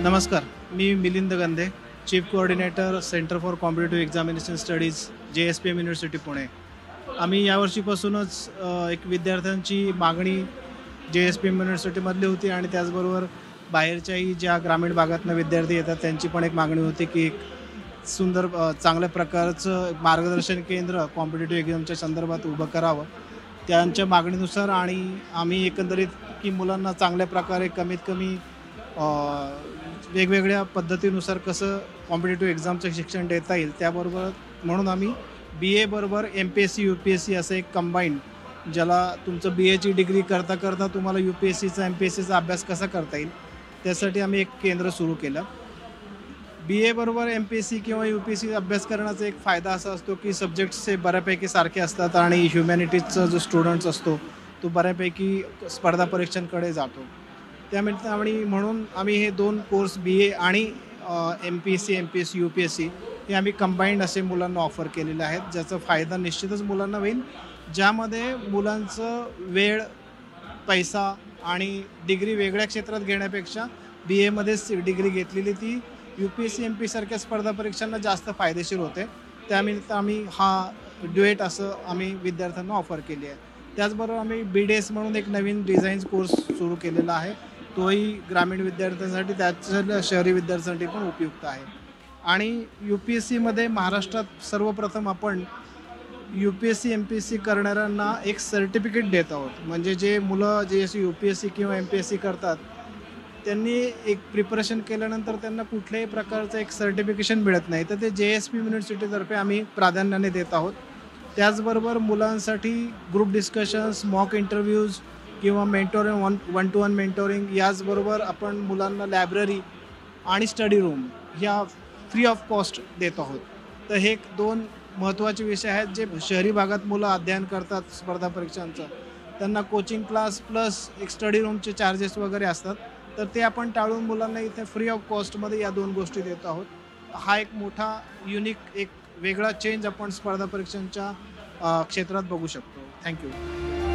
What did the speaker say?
नमस्कार, मी Milind Gandhe, chief coordinator centre for competitive examination studies JSPM university Pune. आम्ही यावर्षीपासूनच एक विद्यार्थ्यांची मागणी JSPM युनिव्हर्सिटीमधली होती आणि त्याचबरोबर बाहेरच्याही ज्या ग्रामीण भागातनं विद्यार्थी येतात त्यांची पण एक मागणी होती की एक सुंदर चांगल्या प्रकारचं मार्गदर्शन केंद्र कॉम्पिटिटिव्ह एक्झामच्या संदर्भात उभं करावं. त्यांच्या मागणीनुसार आणि आम्ही एकंदरीत की मुलांना चांगल्या प्रकारे कमीत कमी वेगवेगळ्या पद्धतीनुसार कसं कॉम्पिटिटिव्ह एक्झामचं शिक्षण देता येईल त्याबरोबर म्हणून आम्ही BA बरोबर MPSC UPSC असं एक कंबाईंड, ज्याला तुमचं BAची डिग्री करता करता तुम्हाला UPSCचा MPSCचा अभ्यास कसा करता येईल त्यासाठी आम्ही एक केंद्र सुरू केलं. BA बरोबर MPSC किंवा UPSC अभ्यास करण्याचा एक फायदा असा असतो की सब्जेक्ट्स हे बऱ्यापैकी सारखे असतात आणि ह्युमॅनिटीजचा जो स्टुडंट्स असतो तो बऱ्यापैकी स्पर्धा परीक्षांकडे जातो. त्यानिमित्ताने म्हणून आम्ही हे 2 कोर्स BA आणि MPSC UPSC हे आम्ही कंबाईंड असे मुलांना ऑफर केलेले आहेत, ज्याचा फायदा निश्चितच मुलांना होईल. ज्यामध्ये मुलांचं वेळ, पैसा आणि डिग्री वेगळ्या क्षेत्रात घेण्यापेक्षा BAमध्येच डिग्री घेतलेली ती UPSC MP सारख्या स्पर्धा परीक्षांना जास्त फायदेशीर होते. त्यानिमित्त आम्ही हा ड्युएट असं आम्ही विद्यार्थ्यांना ऑफर केली आहे. त्याचबरोबर आम्ही BDS म्हणून एक नवीन डिझाईन कोर्स सुरू केलेला आहे. तोही ग्रामीण विद्यार्थ्यांसाठी त्याच्या शहरी विद्यार्थ्यांसाठी पण उपयुक्त आहे. आणि UPSCमध्ये महाराष्ट्रात सर्वप्रथम आपण UPSC MPSC करणाऱ्यांना एक सर्टिफिकेट देत आहोत. म्हणजे जे मुलं जे UPSC किंवा MPSC करतात त्यांनी एक प्रिपरेशन केल्यानंतर त्यांना कुठल्याही प्रकारचं एक सर्टिफिकेशन मिळत नाही, तर ते JSPM युनिव्हर्सिटीतर्फे आम्ही प्राधान्याने देत आहोत. त्याचबरोबर मुलांसाठी ग्रुप डिस्कशन्स, मॉक इंटरव्ह्यूज किंवा mentoring, one two one mentoring, याचबरोबर आपण मुलांना लायब्ररी आणि स्टडी रूम ह्या फ्री ऑफ कॉस्ट देत आहोत. तर हे 2 महत्त्वाचे विषय आहेत जे शहरी भागात मुलं अध्ययन करतात स्पर्धा परीक्षांचं. त्यांना कोचिंग क्लास प्लस एक स्टडी रूमचे चार्जेस वगैरे असतात, तर ते आपण टाळून मुलांना इथे फ्री ऑफ कॉस्टमध्ये या 2 गोष्टी देत आहोत. हा एक मोठा युनिक एक वेगळा चेंज आपण स्पर्धा परीक्षांच्या क्षेत्रात बघू शकतो. थँक्यू.